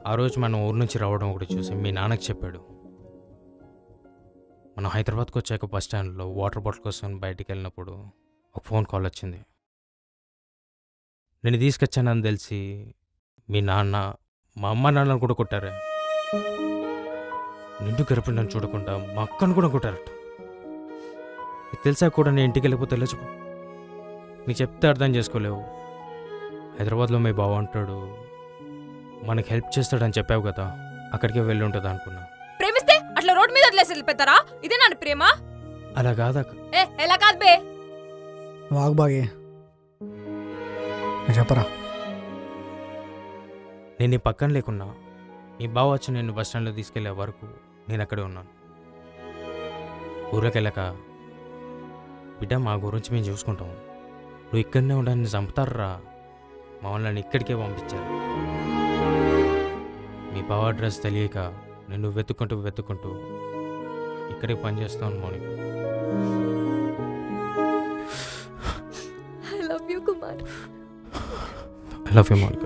ఆ రోజు మనం ఊరు నుంచి రావడం ఒకటి చూసి మీ నాన్నకి చెప్పాడు. మనం హైదరాబాద్కి వచ్చాక బస్ స్టాండ్లో వాటర్ బాటిల్ కోసం బయటికి వెళ్ళినప్పుడు ఒక ఫోన్ కాల్ వచ్చింది. నేను తీసుకొచ్చానని తెలిసి మీ నాన్న మా అమ్మ నాన్నను కూడా కొట్టారే. నిండు గర్భిణి నన్ను చూడకుండా మా అక్కను కూడా కొట్టారట. నీకు తెలిసా కూడా నేను ఇంటికి వెళ్ళిపోతే వెళ్ళచ్చు. నీకు చెప్తే అర్థం చేసుకోలేవు. హైదరాబాద్లో మీ బావ అంటాడు, మనకి హెల్ప్ చేస్తాడని చెప్పావు కదా, అక్కడికే వెళ్ళి ఉంటుంది అనుకున్నా. ప్రేమిస్తే అట్లా రోడ్ మీద వదిలేసి వెళ్ళిపోతారా? ఇదే నాన్న ప్రేమ? అలా కాదక్క. ఎలా కాదు బే. వాగు బాగే చెప్పరా. నేను నీ పక్కన లేకున్నా మీ బావ వచ్చి నేను బస్ స్టాండ్లో తీసుకెళ్లే వరకు నేను అక్కడే ఉన్నాను. ఊర్లోకి వెళ్ళాక బిడ్డ మా గురించి మేము చూసుకుంటాం, నువ్వు ఇక్కడనే ఉండని చంపుతారా, మా వాళ్ళని ఇక్కడికే పంపించారు. మీ బావ అడ్రస్ తెలియక నేను వెతుక్కుంటూ ఇక్కడే పనిచేస్తాను Mounika. I love you Kumar. I love you Mounika.